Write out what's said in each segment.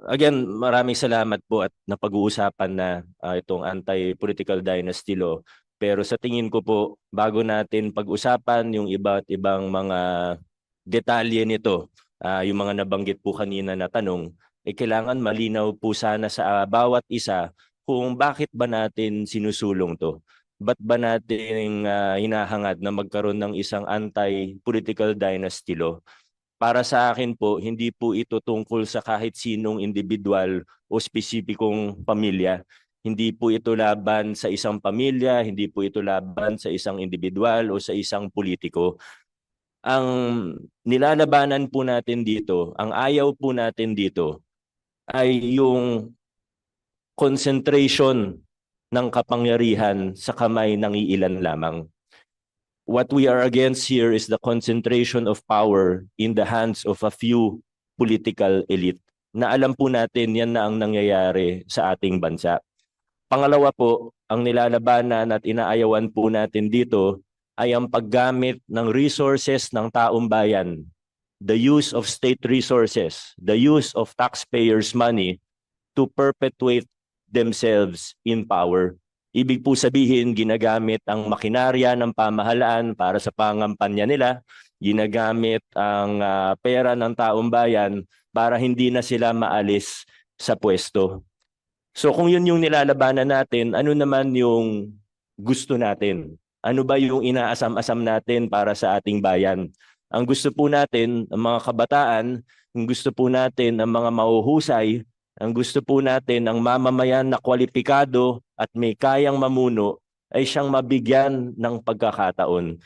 Again, maraming salamat po at napag-uusapan na itong anti-political dynasty law. Pero sa tingin ko po, bago natin pag-usapan yung iba't ibang mga detalye nito, yung mga nabanggit po kanina na tanong, kailangan malinaw po sana sa bawat isa kung bakit ba natin sinusulong to. Ba't ba natin hinahangad na magkaroon ng isang anti-political dynasty law? Para sa akin po, hindi po ito tungkol sa kahit sinong individual o spesipikong pamilya. Hindi po ito laban sa isang pamilya, hindi po ito laban sa isang individual o sa isang politiko. Ang nilalabanan po natin dito, ang ayaw po natin dito ay yung concentration ng kapangyarihan sa kamay ng iilan lamang. What we are against here is the concentration of power in the hands of a few political elite na alam po natin yan na ang nangyayari sa ating bansa. Pangalawa po, ang nilalabanan at inaayawan po natin dito ay ang paggamit ng resources ng taong bayan, the use of state resources, the use of taxpayers' money to perpetuate themselves in power. Ibig po sabihin, ginagamit ang makinarya ng pamahalaan para sa pangampanya nila, ginagamit ang pera ng taong bayan para hindi na sila maalis sa pwesto. So kung yun yung nilalabanan natin, ano naman yung gusto natin? Ano ba yung inaasam-asam natin para sa ating bayan? Ang gusto po natin, ang mga kabataan, ang gusto po natin, ang mga mahuhusay, ang gusto po natin, ang mamamayan na kwalipikado at may kayang mamuno ay siyang mabigyan ng pagkakataon.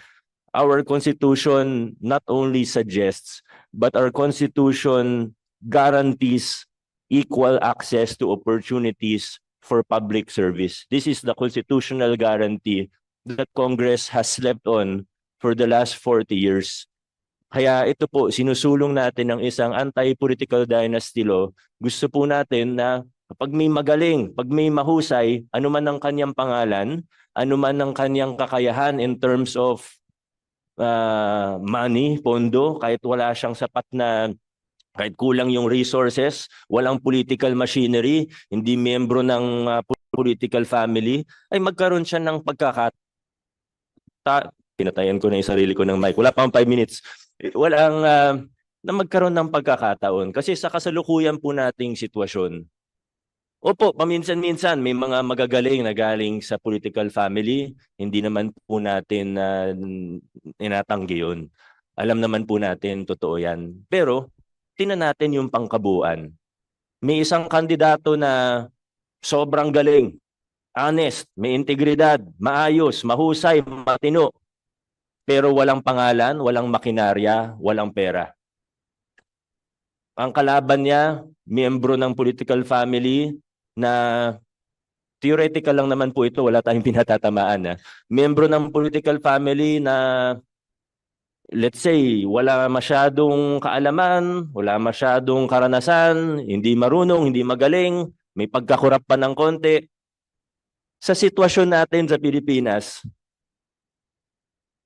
Our Constitution not only suggests, but our Constitution guarantees equal access to opportunities for public service. This is the constitutional guarantee that Congress has slept on for the last 40 years. Kaya ito po, sinusulong natin ng isang anti-political dynasty law. Gusto po natin na pag may magaling, pag may mahusay, ano man ang kanyang pangalan, ano man ang kanyang kakayahan in terms of money, pondo, kahit wala siyang sapat na, kahit kulang yung resources, walang political machinery, hindi membro ng political family, ay magkaroon siya ng pinatayan ko na yung sarili ko ng mic. Wala pang 5 minutes. Walang na magkaroon ng pagkakataon. Kasi sa kasalukuyan po nating sitwasyon, opo, paminsan-minsan may mga magagaling na galing sa political family. Hindi naman po natin inatanggi yun. Alam naman po natin, totoo yan. Pero, tingnan natin yung pangkabuuan. May isang kandidato na sobrang galing, honest, may integridad, maayos, mahusay, matino, pero walang pangalan, walang makinarya, walang pera. Ang kalaban niya, miyembro ng political family na theoretical lang naman po ito, wala tayong pinatatamaan. Miyembro ng political family na, let's say, wala masyadong kaalaman, wala masyadong karanasan, hindi marunong, hindi magaling, may pagkakurap pa ng konti. Sa sitwasyon natin sa Pilipinas,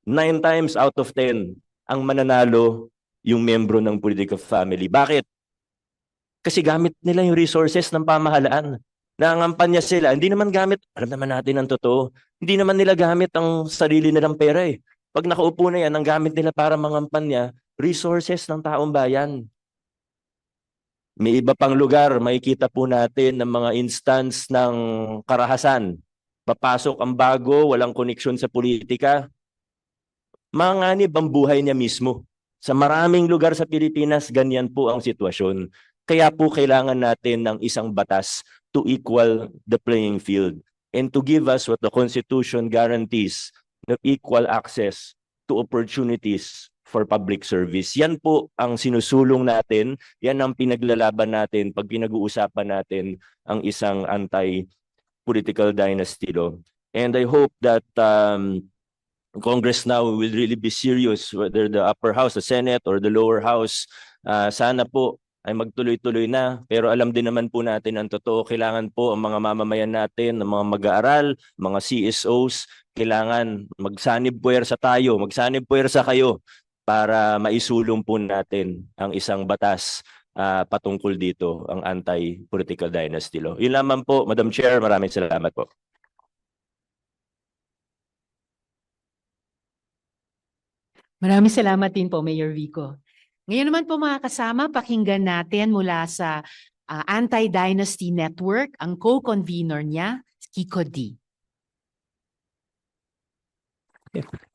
9 times out of 10 ang mananalo yung miyembro ng political family. Bakit? Kasi gamit nila yung resources ng pamahalaan. Nangangampanya sila. Hindi naman gamit, alam naman natin ang totoo, hindi naman nila gamit ang sarili nilang pera eh. Pag nakaupo na yan, ang gamit nila para mangampanya, resources ng taong bayan. May iba pang lugar, makikita po natin ng mga instance ng karahasan. Papasok ang bago, walang koneksyon sa politika, manganib ang buhay niya mismo. Sa maraming lugar sa Pilipinas, ganyan po ang sitwasyon. Kaya po kailangan natin ng isang batas to equal the playing field and to give us what the Constitution guarantees, the equal access to opportunities for public service. Yan po ang sinusulong natin, yan ang pinaglalaban natin pag pinag-uusapan natin ang isang anti-political dynasty law. And I hope that Congress now will really be serious, whether the upper house, the Senate, or the lower house. Sana po ay magtuloy-tuloy na. Pero alam din naman po natin ang totoo. Kailangan po ang mga mamamayan natin, ang mga mag-aaral, mga CSOs, kailangan magsanib puwersa tayo, magsanib puwersa kayo para maisulong po natin ang isang batas patungkol dito ang anti-political dynasty law. Yun lamang po, Madam Chair, maraming salamat po. Maraming salamat din po, Mayor Vico. Ngayon naman po mga kasama, pakinggan natin mula sa Anti-Dynasty Network, ang co-convener niya, Kiko D.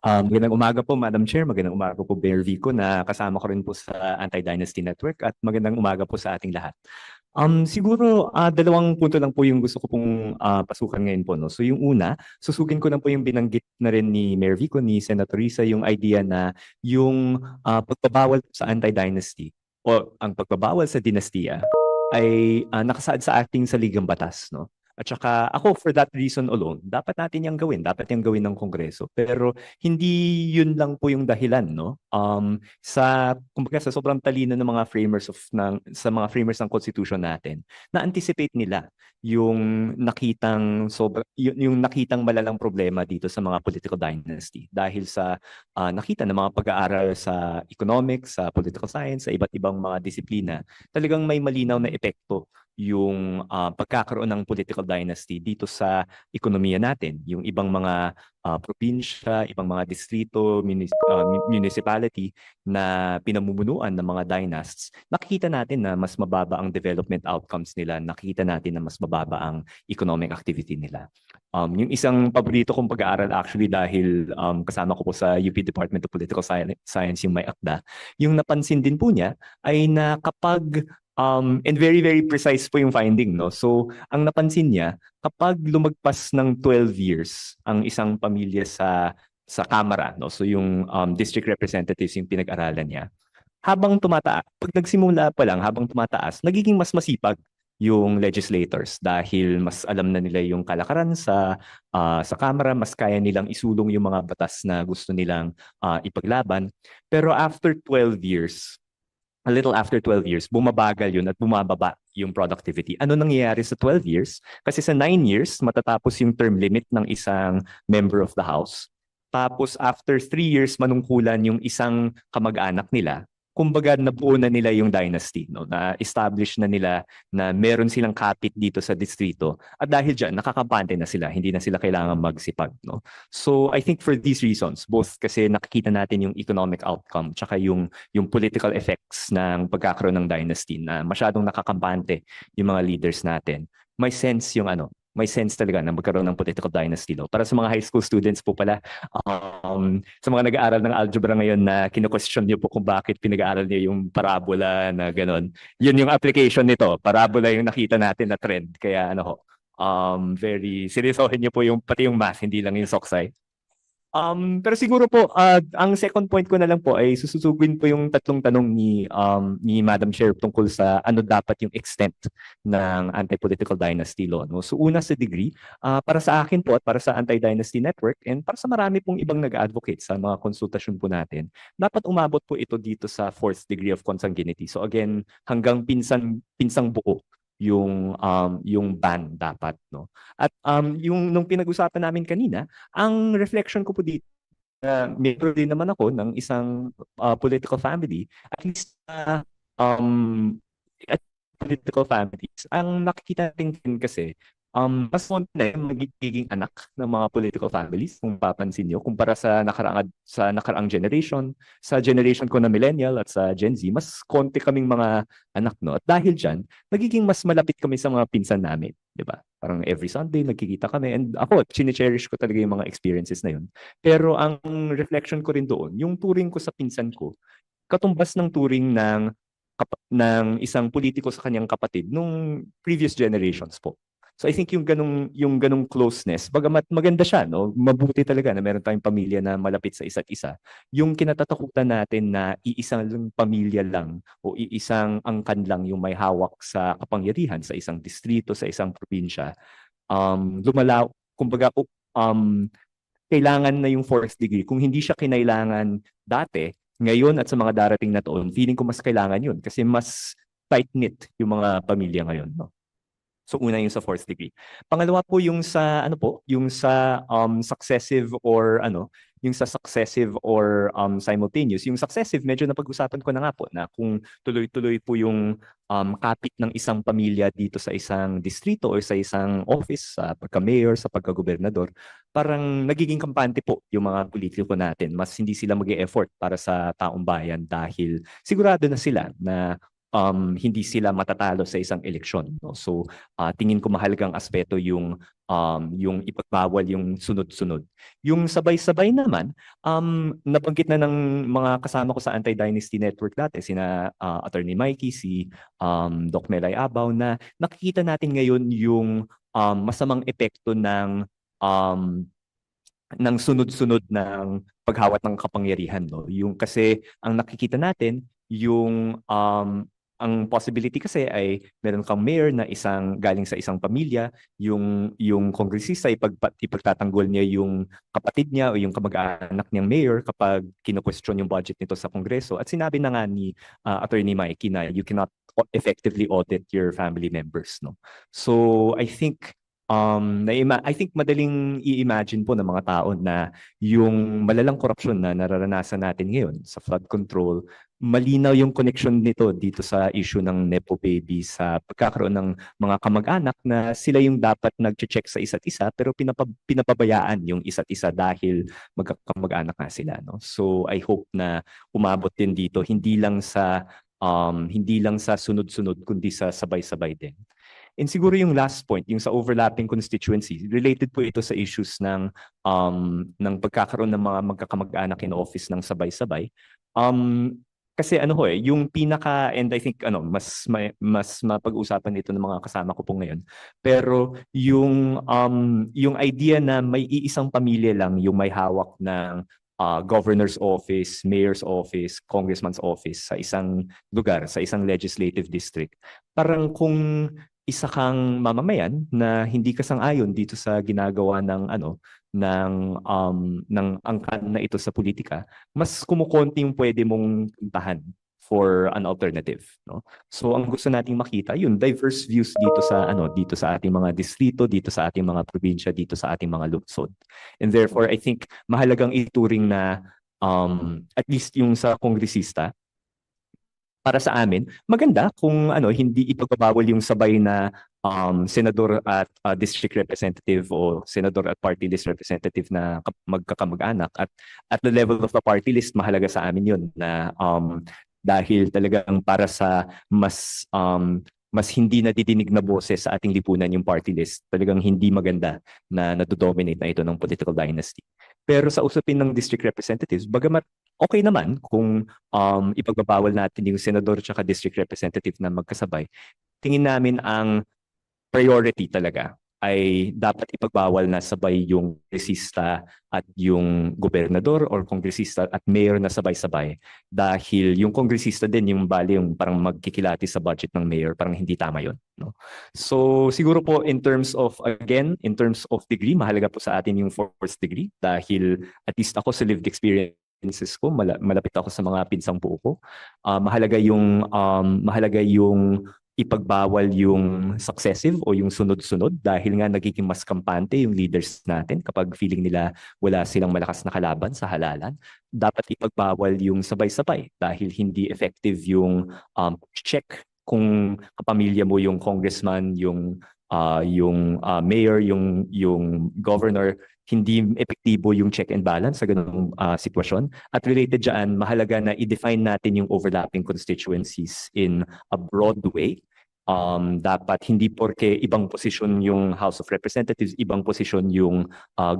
Magandang umaga po, Madam Chair. Magandang umaga po, Mayor Vico, na kasama ko rin po sa Anti-Dynasty Network, at magandang umaga po sa ating lahat. Siguro dalawang punto lang po yung gusto ko pong pasukan ngayon po. No? So yung una, susugin ko na po yung binanggit na rin ni Mayor Vico, ni Senator Risa, yung idea na yung pagbabawal sa anti-dynasty o ang pagbabawal sa dinastiya ay nakasaad sa ating saligang batas. No? At saka ako, for that reason alone, dapat natin yung gawin. Dapat yung gawin ng Kongreso. Pero hindi yun lang po yung dahilan, no? Kumbaga sa sobrang talino ng mga sa mga framers ng Constitution natin, na-anticipate nila yung yung nakitang malalang problema dito sa mga political dynasty dahil sa nakita ng mga pag-aaral sa economics, sa political science, sa iba't ibang mga disiplina, talagang may malinaw na epekto yung pagkakaroon ng political dynasty dito sa ekonomiya natin. Yung ibang mga probinsya, ibang mga distrito, municipality na pinamumunuan ng mga dynasts, nakikita natin na mas mababa ang development outcomes nila, nakikita natin na mas mababa ang economic activity nila. Yung isang paborito kong pag-aaral actually dahil kasama ko po sa UP Department of Political Science yung may akda, yung napansin din po niya ay na kapag and very, very precise po yung finding, no? So, ang napansin niya, kapag lumagpas ng 12 years ang isang pamilya sa Kamara, no? So, yung district representatives yung pinag-aralan niya, habang tumataas, pag nagsimula pa lang, habang tumataas, nagiging mas masipag yung legislators dahil mas alam na nila yung kalakaran sa Kamara, mas kaya nilang isulong yung mga batas na gusto nilang ipaglaban. Pero after 12 years, a little after 12 years, bumabagal yun at bumababa yung productivity. Ano nangyayari sa 12 years? Kasi sa 9 years, matatapos yung term limit ng isang member of the House. Tapos after 3 years, manungkulan yung isang kamag-anak nila. Kumbaga, nabuo na nila yung dynasty. No? Na-establish na nila na meron silang kapit dito sa distrito. At dahil dyan, nakakampante na sila. Hindi na sila kailangan magsipag. No? So, I think for these reasons, both kasi nakikita natin yung economic outcome tsaka yung political effects ng pagkakaroon ng dynasty na masyadong nakakampante yung mga leaders natin. May sense talaga na magkaroon ng political dynasty law. Para sa mga high school students po pala, sa mga nag-aaral ng algebra ngayon na kino-question niyo po kung bakit pinag-aaral niyo yung parabola na gano'n. Yun yung application nito. Parabola yung nakita natin na trend. Kaya very seryosohin niyo po pati yung math, hindi lang yung soksay. Pero siguro po, ang second point ko na lang po ay susugin po yung tatlong tanong ni Madam Chair tungkol sa ano dapat yung extent ng anti-political dynasty law. No? So una sa degree, para sa akin po at para sa Anti-Dynasty Network and para sa marami pong ibang nag-advocate sa mga konsultasyon po natin, dapat umabot po ito dito sa fourth degree of consanguinity. So again, hanggang pinsang buo yung ban dapat, no. At yung nung pinag-usapan namin kanina, ang reflection ko po dito, member din naman ako ng isang political family, at least at political families, ang nakikita natin kasi mas konti na yung magiging anak ng mga political families kung papansin nyo kumpara sa nakaraang generation, sa generation ko na millennial at sa Gen Z, mas konti kaming mga anak, no. At dahil dyan, nagiging mas malapit kami sa mga pinsan namin, di ba? Parang every Sunday nagkikita kami and ako, chine-cherish ko talaga yung mga experiences na yun. Pero ang reflection ko rin doon, yung turing ko sa pinsan ko, katumbas ng turing ng isang politiko sa kanyang kapatid nung previous generations po. So I think yung ganung closeness, bagamat maganda siya, no? Mabuti talaga na meron tayong pamilya na malapit sa isa't isa. Yung kinatatakutan natin na iisang pamilya lang o iisang angkan lang yung may hawak sa kapangyarihan sa isang distrito, sa isang probinsya, kumbaga, kailangan na yung fourth degree. Kung hindi siya kinailangan dati, ngayon at sa mga darating na taon, feeling ko mas kailangan yun kasi mas tight-knit yung mga pamilya ngayon, no? So una yung sa fourth degree. Pangalawa po yung sa successive or yung sa successive or simultaneous. Yung successive, medyo napag-usapan ko na nga po na kung tuloy-tuloy po yung kapit ng isang pamilya dito sa isang distrito o sa isang office, sa pagka-mayor, sa pagka-gobernador, parang nagiging kampante po yung mga politiko natin. Mas hindi sila mag-e-effort para sa taong bayan dahil sigurado na sila na hindi sila matatalo sa isang eleksyon. No? So, tingin ko mahalagang aspeto yung ipagbawal yung sunod-sunod. Yung sabay-sabay naman, nabanggit na ng mga kasama ko sa Anti-Dynasty Network dati, sina Attorney Mikey, si Doc Melay Abaw, na nakikita natin ngayon yung masamang epekto ng sunod-sunod ng paghawat ng kapangyarihan. No? Yung kasi ang nakikita natin, yung ang possibility kasi ay meron kang mayor na galing sa isang pamilya, yung kongresista ipagtatanggol niya yung kapatid niya o yung kamag-anak niyang mayor kapag kino-question yung budget nito sa kongreso. At sinabi na nga ni Attorney Mikey na you cannot effectively audit your family members. No? So I think I think madaling i-imagine po ng mga tao na yung malalang korupsyon na nararanasan natin ngayon sa flood control, malinaw yung connection nito dito sa issue ng Nepo baby, sa pagkakaroon ng mga kamag-anak na sila yung dapat nag-check sa isa't isa pero pinapabayaan yung isa't isa dahil magkakamag-anak nga sila. No? So I hope na umabot din dito hindi lang sa sunod-sunod kundi sa sabay-sabay din. And siguro yung last point, yung sa overlapping constituency, related po ito sa issues ng pagkakaroon ng mga magkakamag-anak in office ng sabay-sabay. Kasi yung pinaka, and I think mas mapag-usapan nito ng mga kasama ko po ngayon. Pero yung idea na may iisang pamilya lang yung may hawak ng governor's office, mayor's office, congressman's office sa isang lugar, sa isang legislative district. Parang kung isa kang mamamayan na hindi ka sang-ayon dito sa ginagawa ng angkan na ito sa politika, mas kumukonti yung pwede mong puntahan for an alternative, no? So ang gusto nating makita yung diverse views dito sa ating mga distrito, dito sa ating mga probinsya, dito sa ating mga lungsod. And therefore I think mahalagang ituring na at least yung sa kongresista, para sa amin, maganda kung hindi ipagbabawal yung sabay na senador at district representative o senador at party list representative na magkakamag-anak. At the level of the party list, mahalaga sa amin yun na dahil talagang para sa mas hindi nadidinig na boses sa ating lipunan yung party list, talagang hindi maganda na nadodominate na ito ng political dynasty. Pero sa usapin ng district representatives, bagamat okay naman kung ipagbabawal natin yung senador at district representative na magkasabay, tingin namin ang priority talaga ay dapat ipagbawal na sabay yung kongresista at yung gobernador or kongresista at mayor na sabay-sabay dahil yung kongresista din yung yung parang magkikilati sa budget ng mayor, parang hindi tama yun, no? So siguro po in terms of degree, mahalaga po sa atin yung fourth degree dahil at least ako sa lived experiences ko, malapit ako sa mga pinsang buo ko. Mahalaga yung ipagbawal yung successive o yung sunod-sunod dahil nga nagiging mas kampante yung leaders natin kapag feeling nila wala silang malakas na kalaban sa halalan. Dapat ipagbawal yung sabay-sabay dahil hindi effective yung check kung kapamilya mo yung congressman, yung mayor, yung governor, hindi epektibo yung check and balance sa ganung sitwasyon. At related dyan, mahalaga na i-define natin yung overlapping constituencies in a broad way. Dapat hindi porke ibang posisyon yung House of Representatives, ibang posisyon yung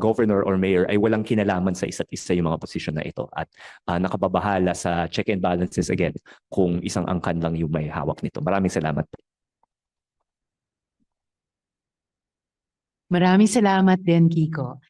governor or mayor ay walang kinalaman sa isa't isa yung mga posisyon na ito at nakababahala sa check and balances again kung isang angkan lang yung may hawak nito. Maraming salamat. Maraming salamat din, Kiko.